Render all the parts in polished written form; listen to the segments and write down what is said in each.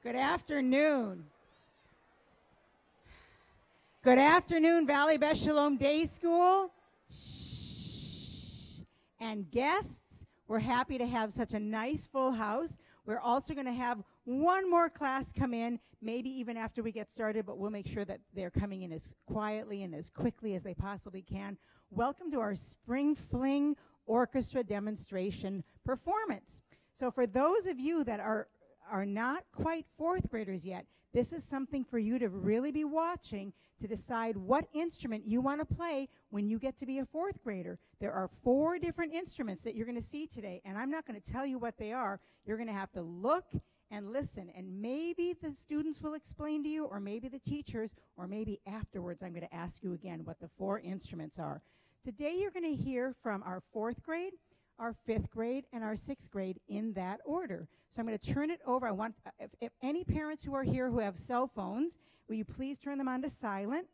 Good afternoon. Good afternoon, Valley Beth Shalom Day School. Shh. And guests, we're happy to have such a nice full house. We're also going to have one more class come in, maybe even after we get started, but we'll make sure that they're coming in as quietly and as quickly as they possibly can. Welcome to our Spring Fling Orchestra demonstration performance. So for those of you that are not quite fourth graders yet, this is something for you to really be watching to decide what instrument you want to play when you get to be a fourth grader. There are 4 different instruments that you're going to see today, and I'm not going to tell you what they are. You're going to have to look and listen, and maybe the students will explain to you, or maybe the teachers, or maybe afterwards I'm going to ask you again what the 4 instruments are. Today you're going to hear from our 4th grade, our 5th grade, and our 6th grade in that order. So I'm going to turn it over. I want, if any parents who are here who have cell phones, will you please turn them on to silent?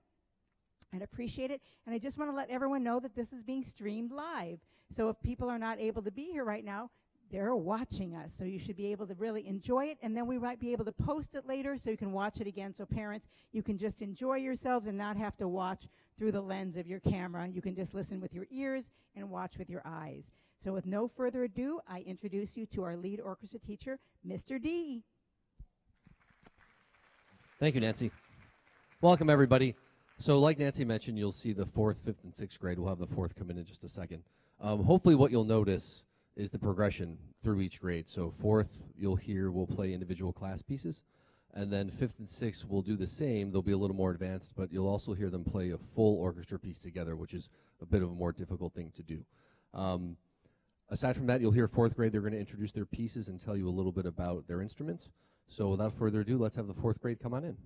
I'd appreciate it. And I just want to let everyone know that this is being streamed live. So if people are not able to be here right now, they're watching us. So you should be able to really enjoy it. And then we might be able to post it later so you can watch it again. So parents, you can just enjoy yourselves and not have to watch through the lens of your camera. You can just listen with your ears and watch with your eyes. So with no further ado, I introduce you to our lead orchestra teacher, Mr. D. Thank you, Nancy. Welcome, everybody. So like Nancy mentioned, you'll see the 4th, 5th, and 6th grade. We'll have the 4th come in just a second. Hopefully what you'll notice is the progression through each grade. So 4th, you'll hear we'll play individual class pieces. And then 5th and 6th will do the same. They'll be a little more advanced, but you'll also hear them play a full orchestra piece together, which is a bit of a more difficult thing to do. Aside from that, you'll hear 4th grade. They're going to introduce their pieces and tell you a little bit about their instruments. So without further ado, let's have the 4th grade come on in.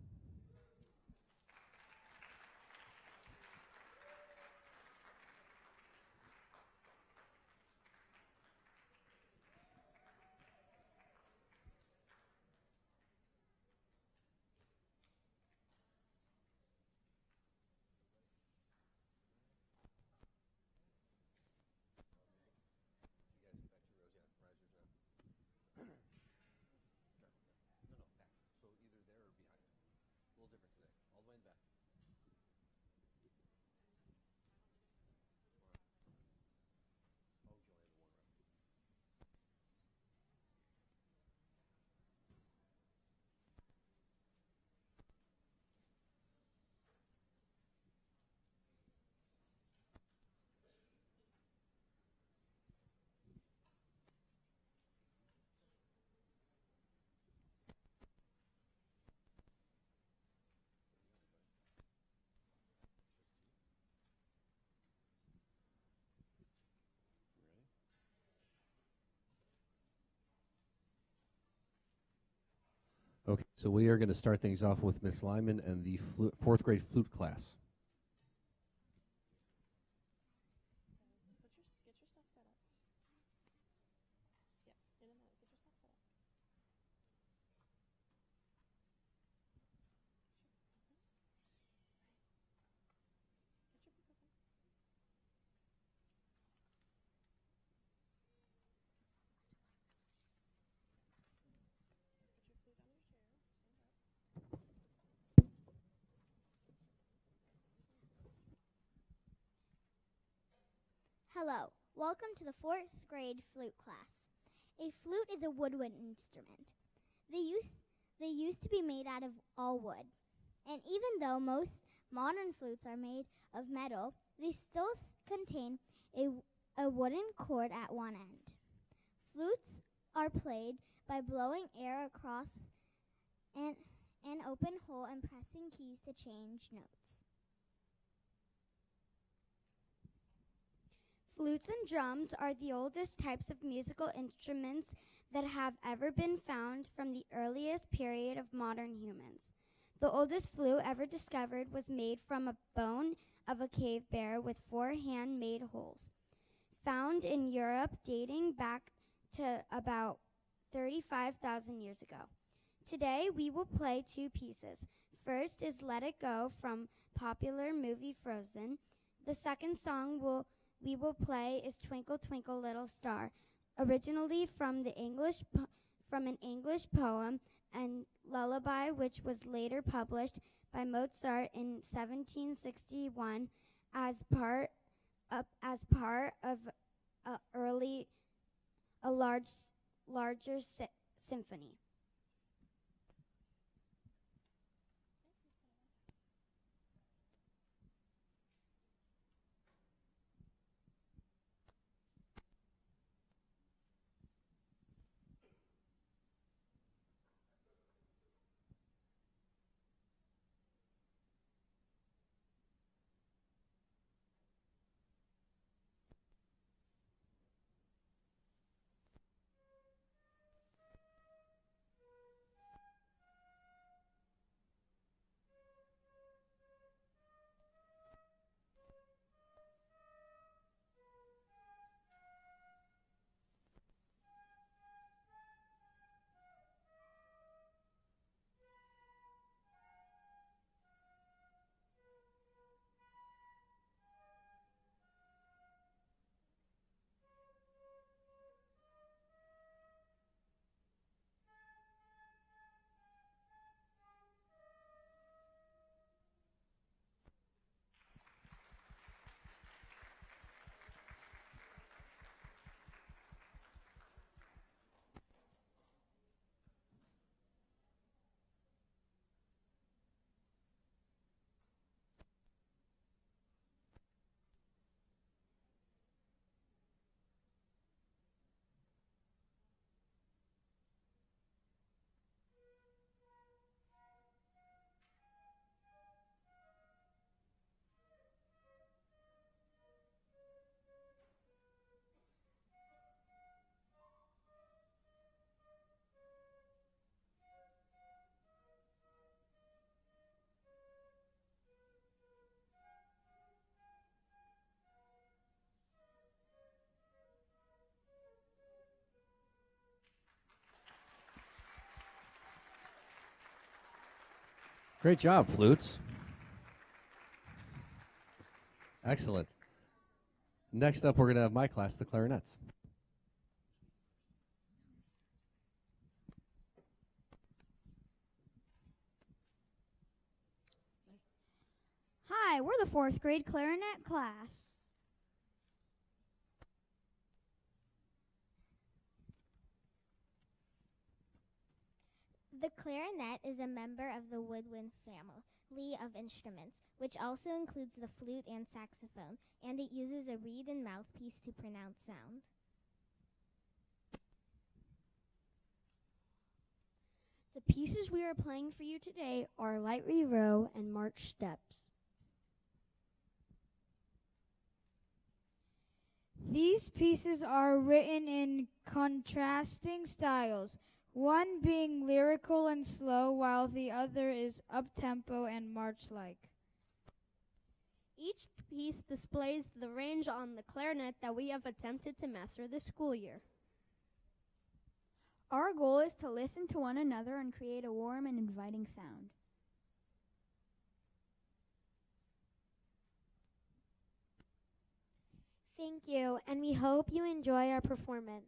Okay, so we are going to start things off with Miss Lyman and the 4th grade flute class. Hello, welcome to the 4th grade flute class. A flute is a woodwind instrument. They used to be made out of all wood. And even though most modern flutes are made of metal, they still contain a wooden cord at one end. Flutes are played by blowing air across an open hole and pressing keys to change notes. Flutes and drums are the oldest types of musical instruments that have ever been found from the earliest period of modern humans. The oldest flute ever discovered was made from a bone of a cave bear with 4 hand-made holes, found in Europe dating back to about 35,000 years ago. Today, we will play 2 pieces. First is Let It Go from popular movie Frozen. The second song we will play is Twinkle Twinkle Little Star, originally from an English poem and Lullaby, which was later published by Mozart in 1761 as part of a larger symphony. Great job, flutes. Excellent. Next up, we're going to have my class, the clarinets. Hi, we're the 4th grade clarinet class. The clarinet is a member of the woodwind family of instruments, which also includes the flute and saxophone, and it uses a reed and mouthpiece to pronounce sound. The pieces we are playing for you today are Light Row and March Steps. These pieces are written in contrasting styles, one being lyrical and slow, while the other is up-tempo and march-like. Each piece displays the range on the clarinet that we have attempted to master this school year. Our goal is to listen to one another and create a warm and inviting sound. Thank you, and we hope you enjoy our performance.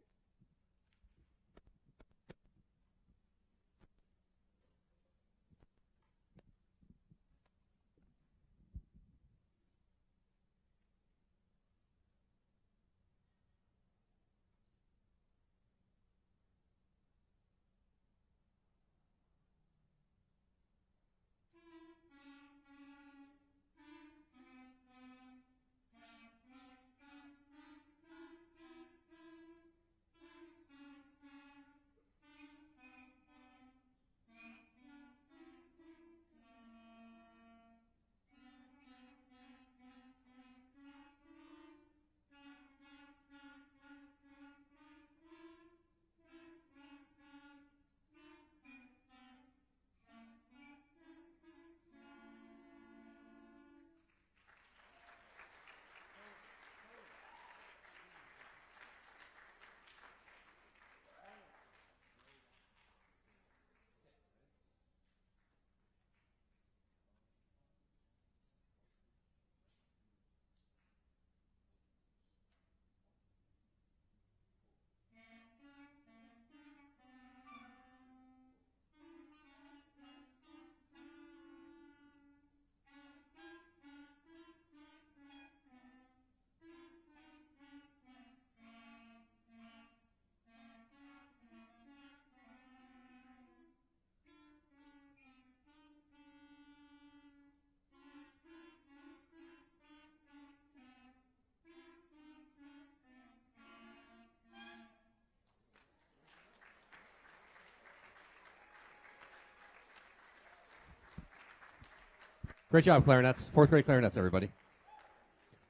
Great job, clarinets. Fourth grade clarinets, everybody.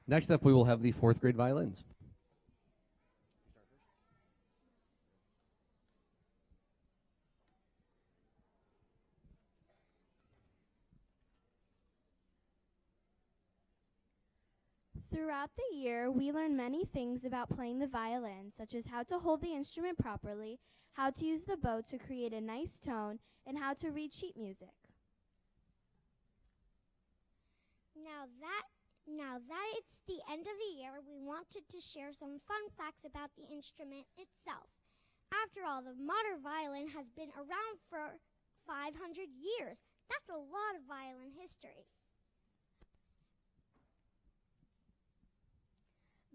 Next up, we will have the fourth grade violins. Throughout the year, we learn many things about playing the violin, such as how to hold the instrument properly, how to use the bow to create a nice tone, and how to read sheet music. Now that it's the end of the year, we wanted to share some fun facts about the instrument itself. After all, the modern violin has been around for 500 years. That's a lot of violin history.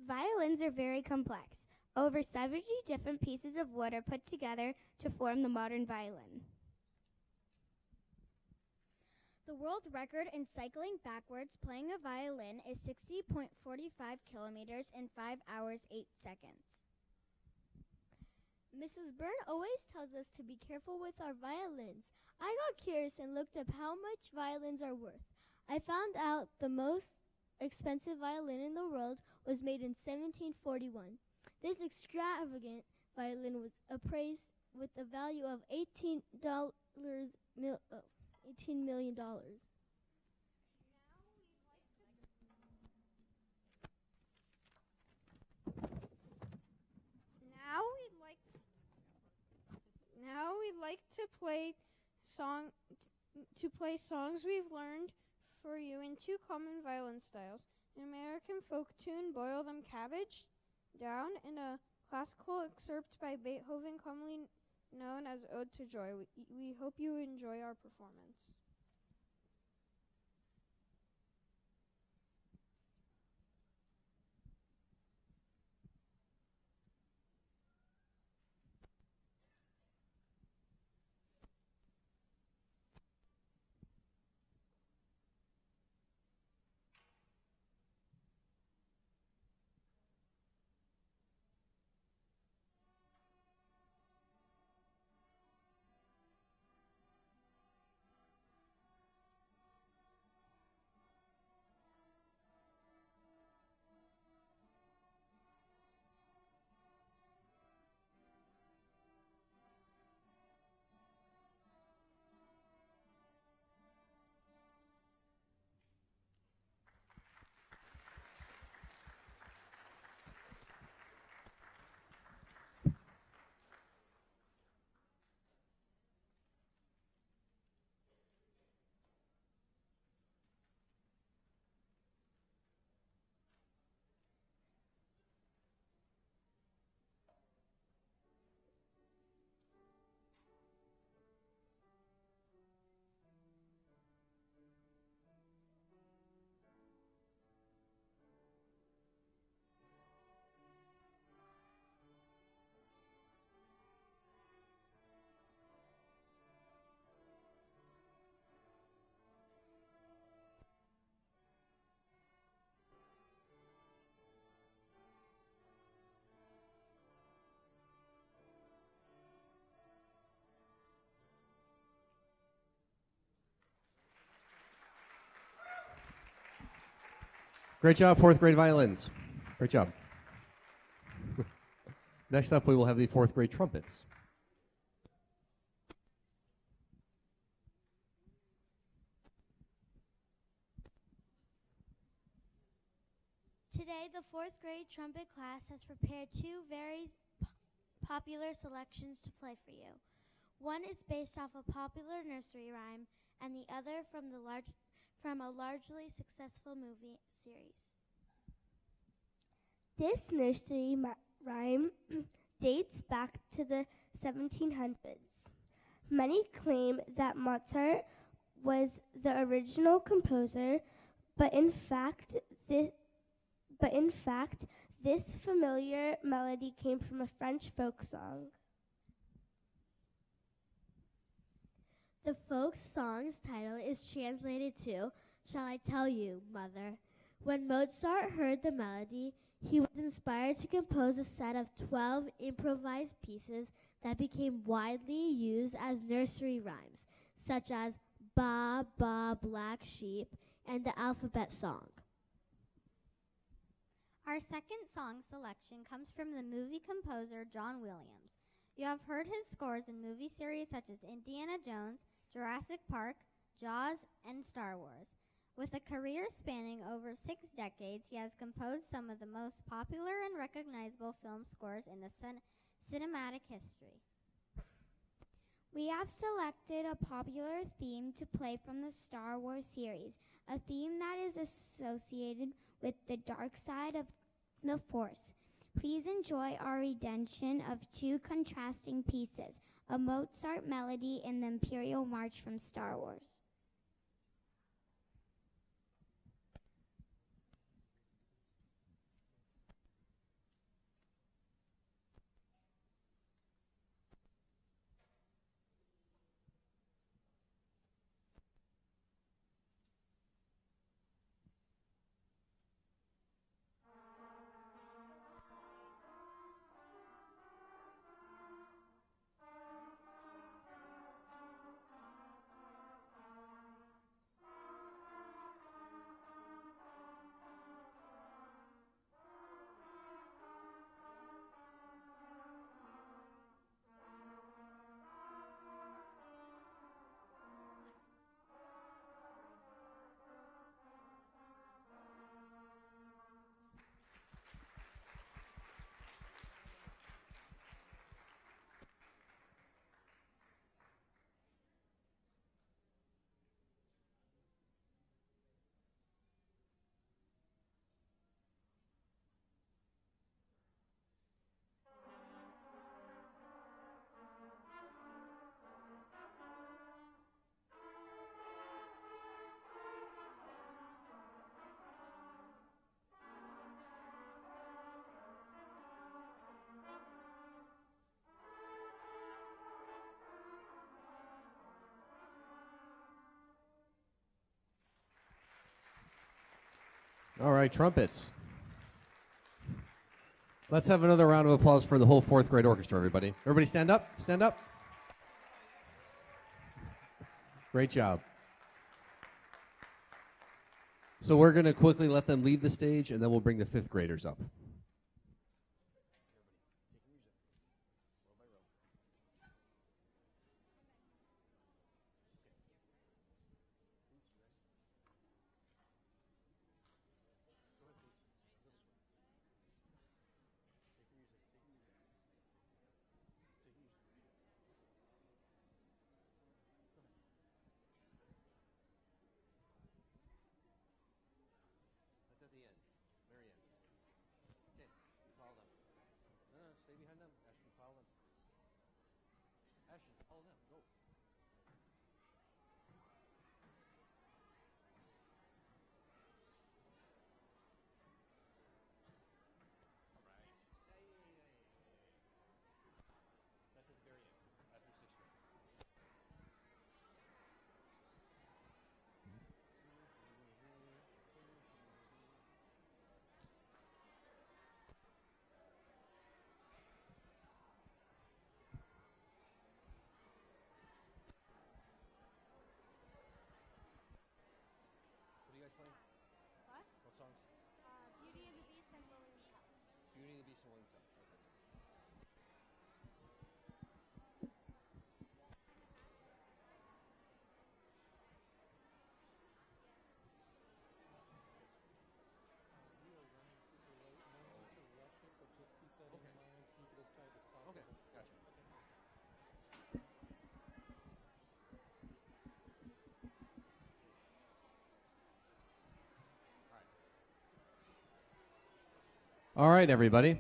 Violins are very complex. Over 70 different pieces of wood are put together to form the modern violin. The world record in cycling backwards playing a violin is 60.45 kilometers in 5 hours, 8 seconds. Mrs. Byrne always tells us to be careful with our violins. I got curious and looked up how much violins are worth. I found out the most expensive violin in the world was made in 1741. This extravagant violin was appraised with a value of $18 $18 million. Now we'd like to play songs we've learned for you in two common violin styles: an American folk tune, "Boil Them Cabbage Down," and a classical excerpt by Beethoven, commonly known as "Ode to Joy." We hope you enjoy our performance. Great job, fourth grade violins. Great job. Next up, we will have the fourth grade trumpets. Today, the fourth grade trumpet class has prepared two very popular selections to play for you. One is based off a popular nursery rhyme, and the other from a largely successful movie series. This nursery rhyme dates back to the 1700s. Many claim that Mozart was the original composer, but in fact, this familiar melody came from a French folk song. The folk song's title is translated to "Shall I Tell You, Mother?" When Mozart heard the melody, he was inspired to compose a set of 12 improvised pieces that became widely used as nursery rhymes, such as "Ba, ba, black sheep," and the alphabet song. Our second song selection comes from the movie composer John Williams. You have heard his scores in movie series such as Indiana Jones, Jurassic Park, Jaws, and Star Wars. With a career spanning over 6 decades, he has composed some of the most popular and recognizable film scores in the cinematic history. We have selected a popular theme to play from the Star Wars series, a theme that is associated with the dark side of the Force. Please enjoy our rendition of 2 contrasting pieces, a Mozart melody and the Imperial March from Star Wars. All right, trumpets. Let's have another round of applause for the whole 4th grade orchestra, everybody. Everybody stand up, stand up. Great job. So we're going to quickly let them leave the stage, and then we'll bring the 5th graders up. Beauty and the Beast and William Tell. Okay, gotcha. All right, everybody.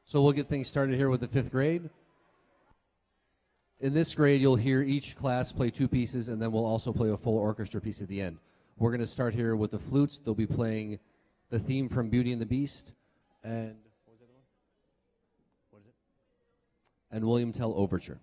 So we'll get things started here with the 5th grade. In this grade, you'll hear each class play 2 pieces, and then we'll also play a full orchestra piece at the end. We're going to start here with the flutes. They'll be playing the theme from Beauty and the Beast, and what was the other one? What is it? And William Tell Overture.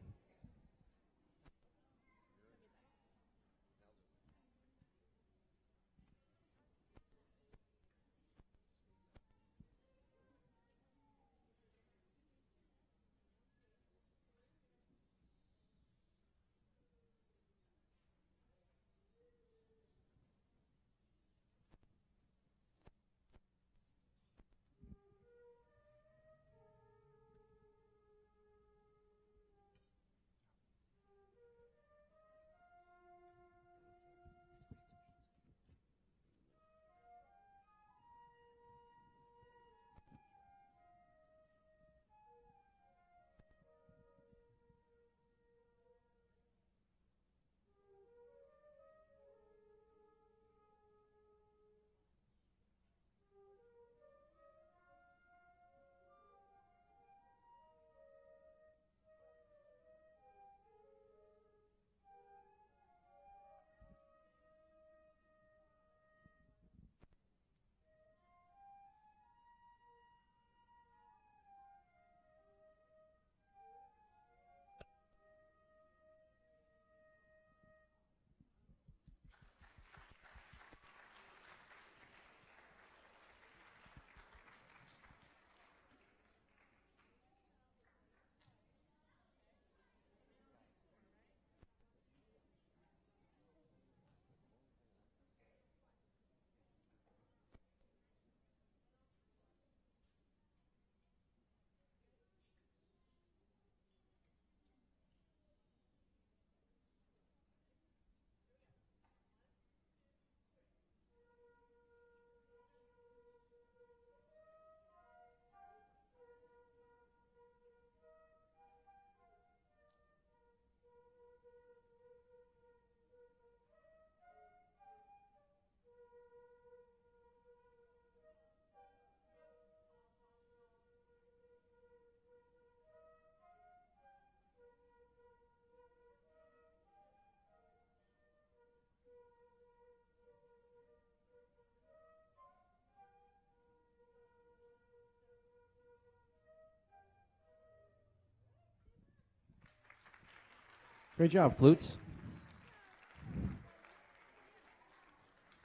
Great job, flutes.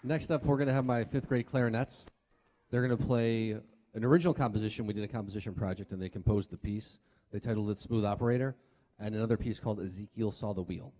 Next up, we're going to have my 5th grade clarinets. They're going to play an original composition. We did a composition project, and they composed the piece. They titled it Smooth Operator, and another piece called Ezekiel Saw the Wheel.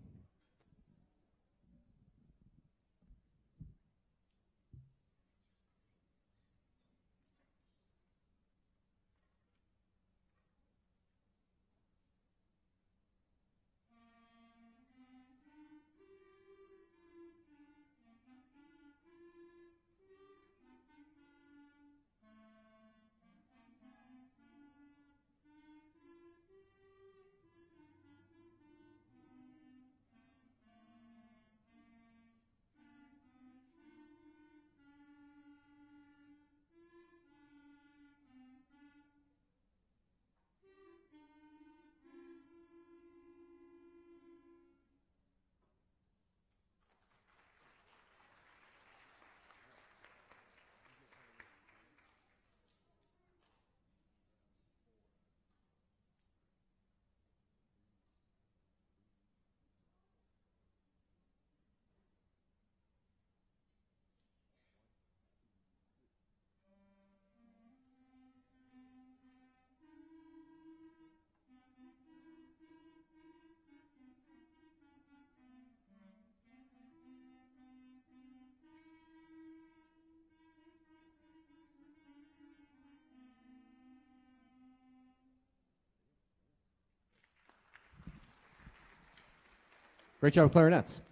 Great job, clarinets.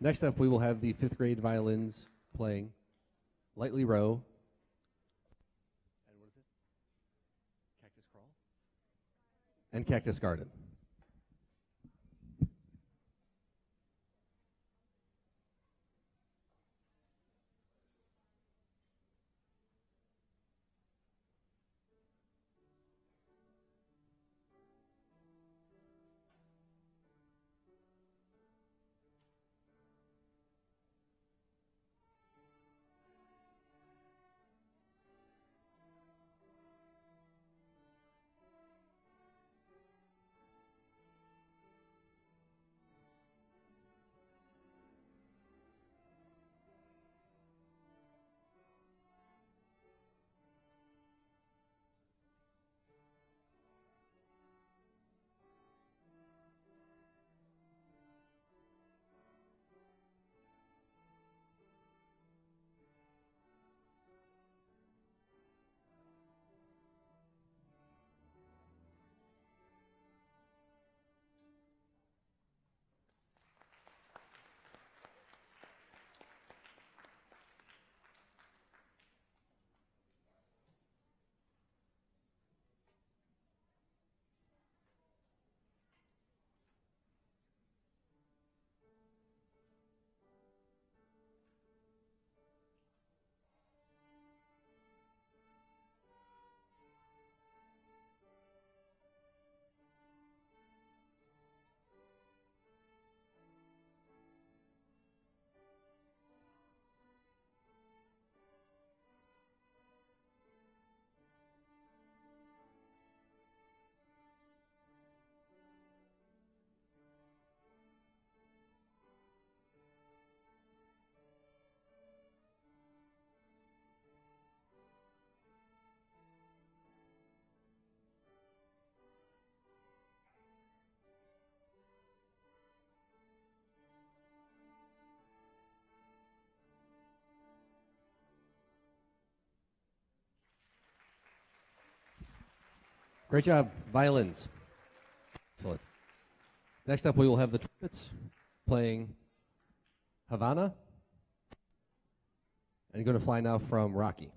Next up, we will have the 5th grade violins playing Lightly Row. And what is it? Cactus Crawl? And Cactus Garden. Great job, violins. Excellent. Next up, we will have the trumpets playing Havana. And going to fly now from Rocky.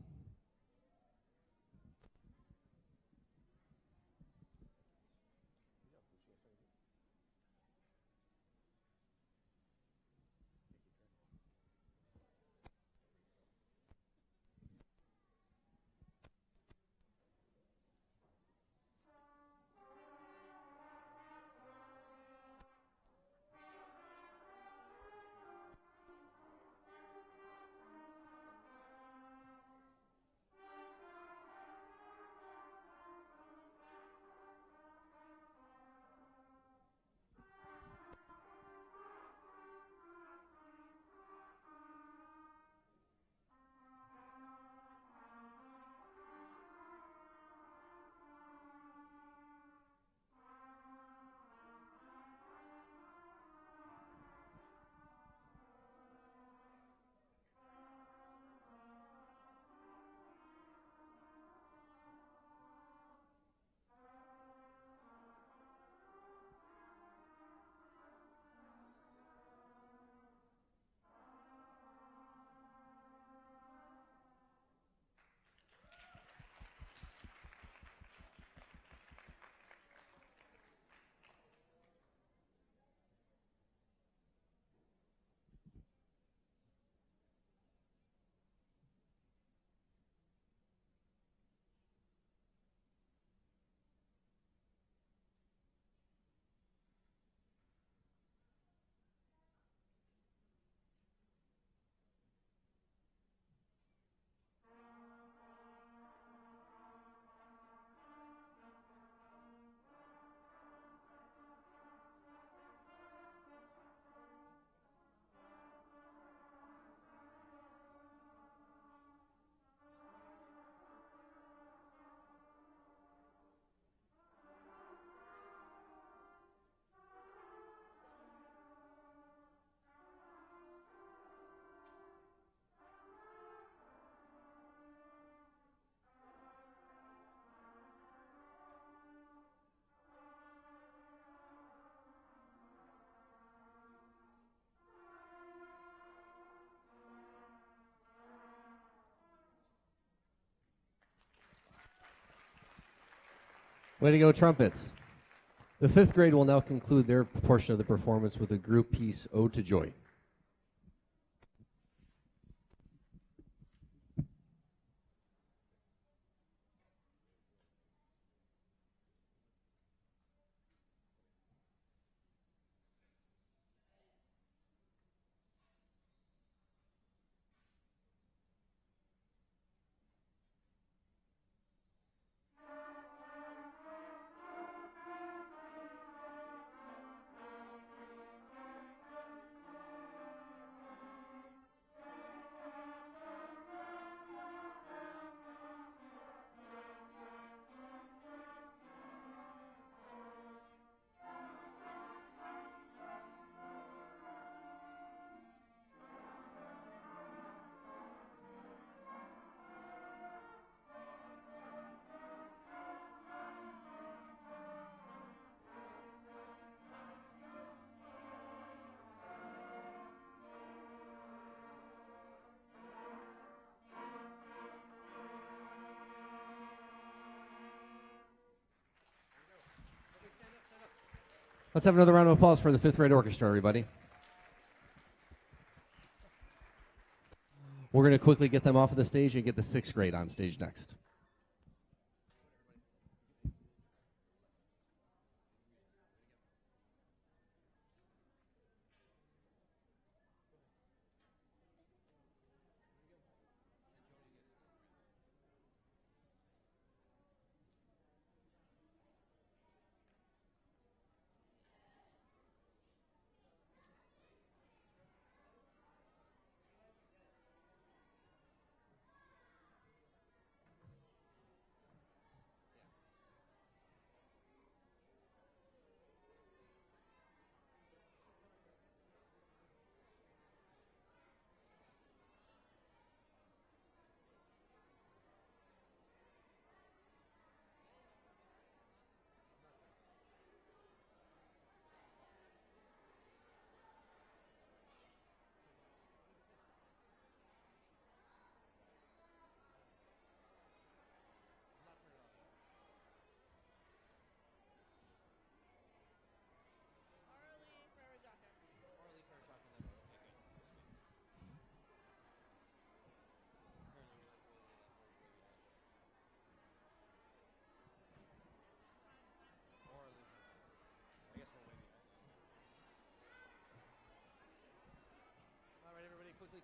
Way to go, trumpets. The fifth grade will now conclude their portion of the performance with a group piece, Ode to Joy. Let's have another round of applause for the fifth grade orchestra, everybody. We're going to quickly get them off of the stage and get the sixth grade on stage next.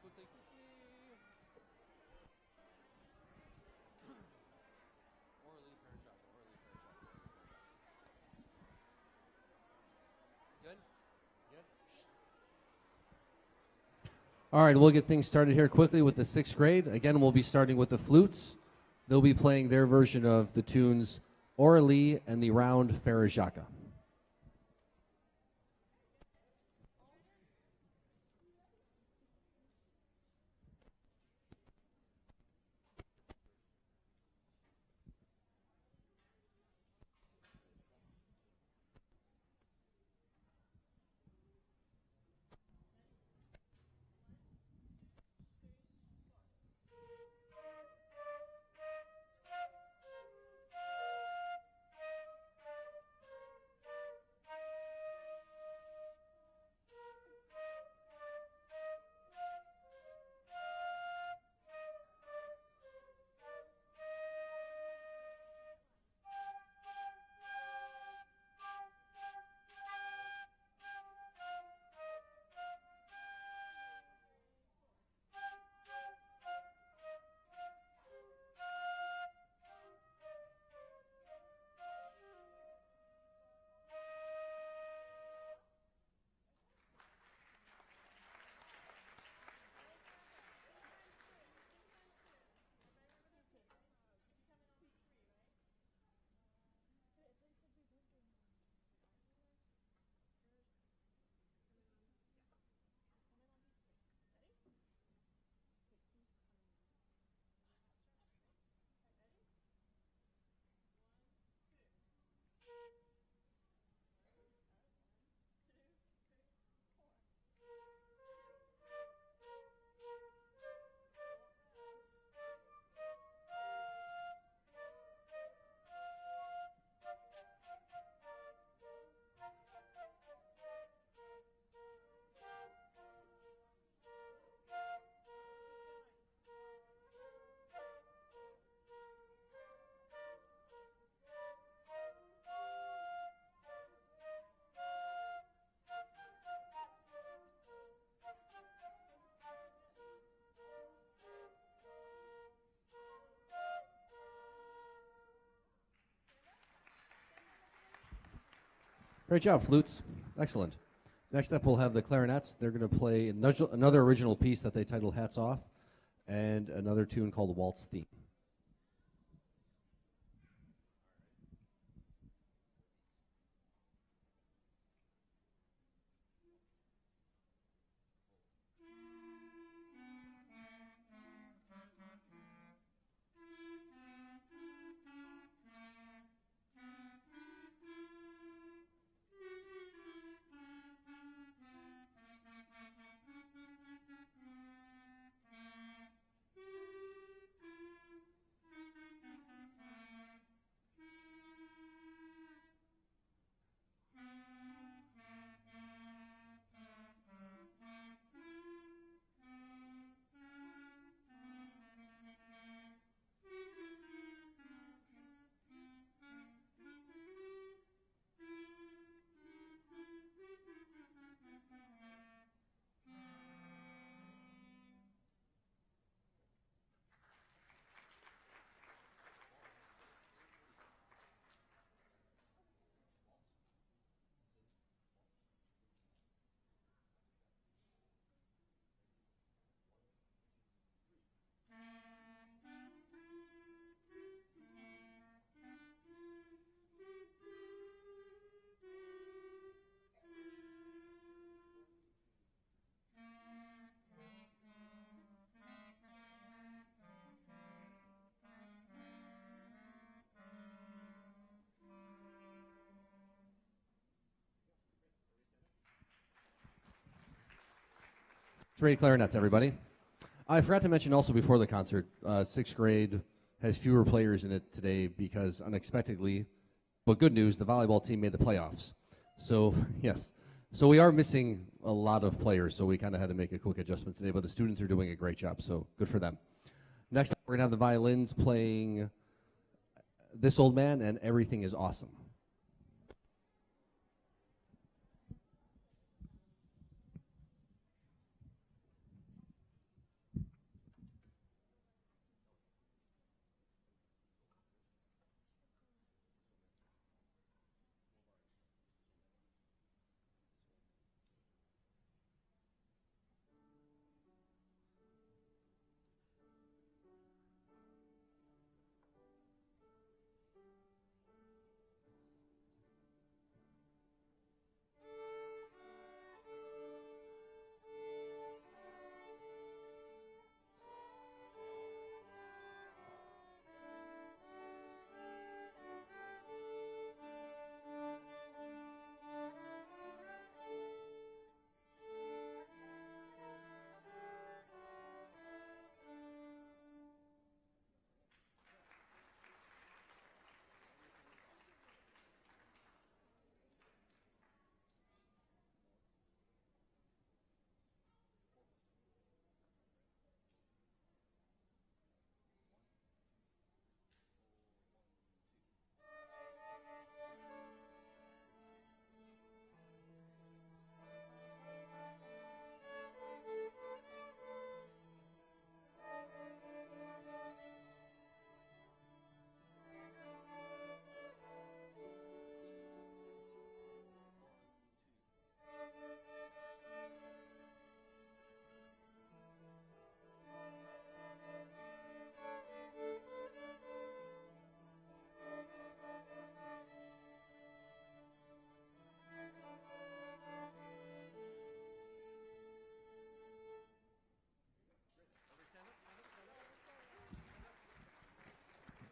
Quickly. Good? All right, we'll get things started here quickly with the sixth grade. Again, we'll be starting with the flutes. They'll be playing their version of the tunes Aurelie and the Round Farajaka. Great job, flutes. Excellent. Next up, we'll have the clarinets. They're going to play another original piece that they titled Hats Off and another tune called Waltz Theme. Grade clarinets, everybody. I forgot to mention also before the concert, sixth grade has fewer players in it today because unexpectedly, but good news, the volleyball team made the playoffs. So, yes. So we are missing a lot of players, so we kind of had to make a quick adjustment today, but the students are doing a great job, so good for them. Next up, we're going to have the violins playing This Old Man and Everything is Awesome.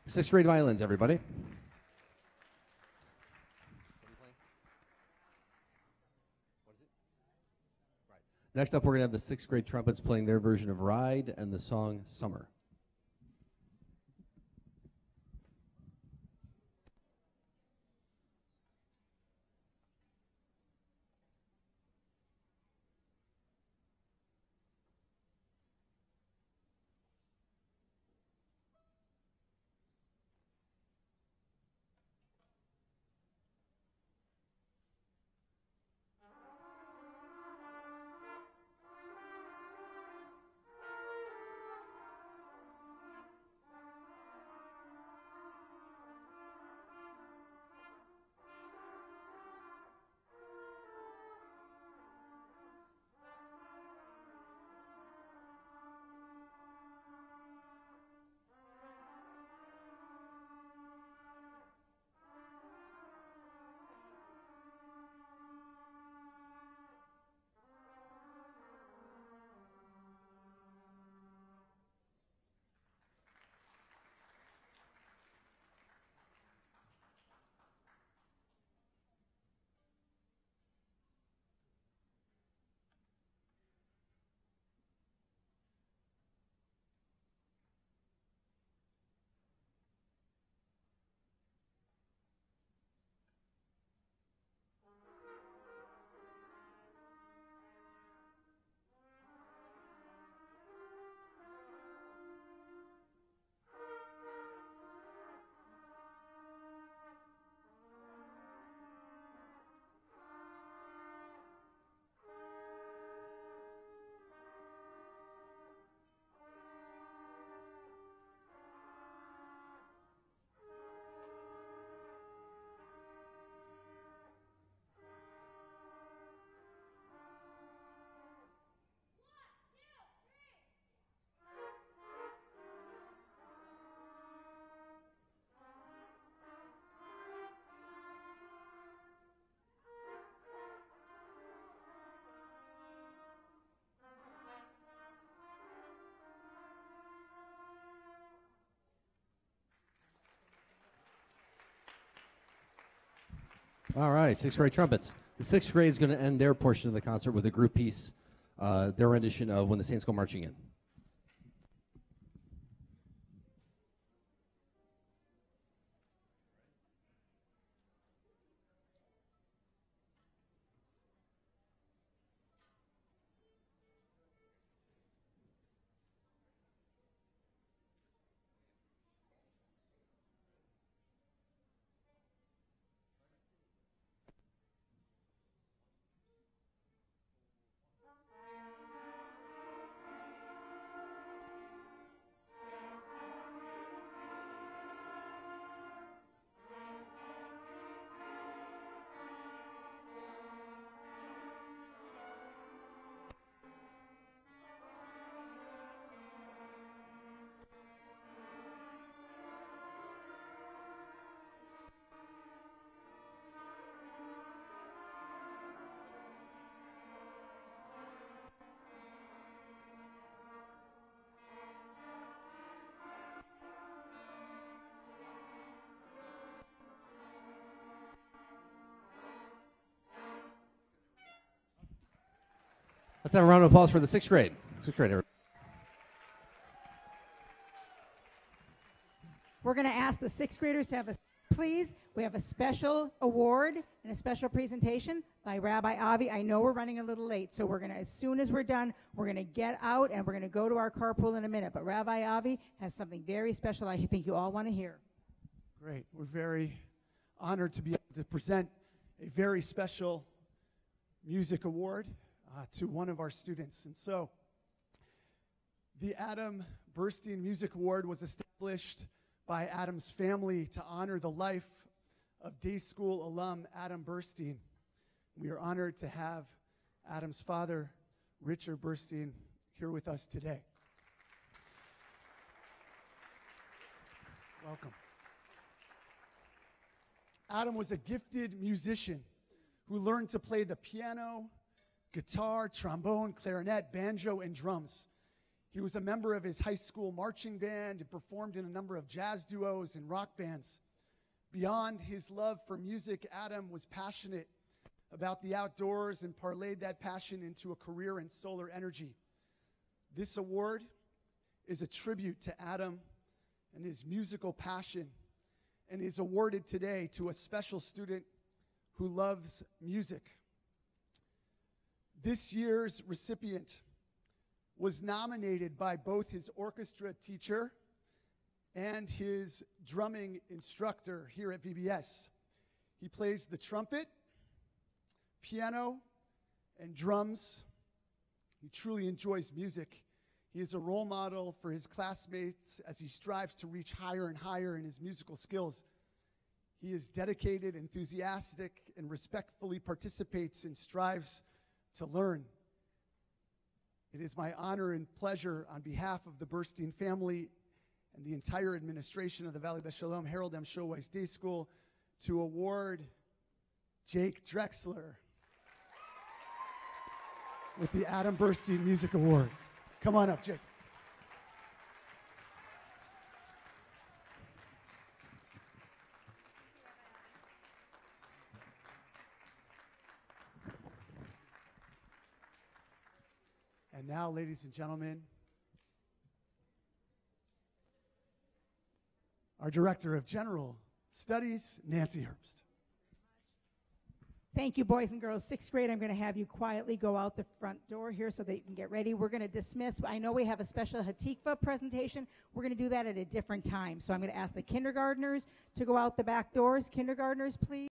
Sixth grade violins, everybody. Next up, we're going to have the sixth grade trumpets playing their version of Ride and the song Summer. All right, sixth grade trumpets. The sixth grade is going to end their portion of the concert with a group piece, their rendition of When the Saints Go Marching In. Let's have a round of applause for the sixth grade. Sixth grade, everybody. We're going to ask the sixth graders to have a please. We have a special award and a special presentation by Rabbi Avi. I know we're running a little late, so we're going to, as soon as we're done, we're going to get out and we're going to go to our carpool in a minute. But Rabbi Avi has something very special I think you all want to hear. Great. We're very honored to be able to present a very special music award to one of our students. And so the Adam Burstein Music Award was established by Adam's family to honor the life of day school alum Adam Burstein. We are honored to have Adam's father, Richard Burstein, here with us today. Welcome. Adam was a gifted musician who learned to play the piano, guitar, trombone, clarinet, banjo, and drums. He was a member of his high school marching band and performed in a number of jazz duos and rock bands. Beyond his love for music, Adam was passionate about the outdoors and parlayed that passion into a career in solar energy. This award is a tribute to Adam and his musical passion, and is awarded today to a special student who loves music. This year's recipient was nominated by both his orchestra teacher and his drumming instructor here at VBS. He plays the trumpet, piano, and drums. He truly enjoys music. He is a role model for his classmates as he strives to reach higher and higher in his musical skills. He is dedicated, enthusiastic, and respectfully participates and strives to learn. It is my honor and pleasure on behalf of the Burstein family and the entire administration of the Valley Beth Shalom Harold M. Showweiss Day School to award Jake Drexler with the Adam Burstein Music Award. Come on up, Jake. And now, ladies and gentlemen, our Director of General Studies, Nancy Herbst. Thank you, boys and girls. Sixth grade, I'm going to have you quietly go out the front door here so that you can get ready. We're going to dismiss. I know we have a special Hatikva presentation. We're going to do that at a different time. So I'm going to ask the kindergartners to go out the back doors. Kindergartners, please.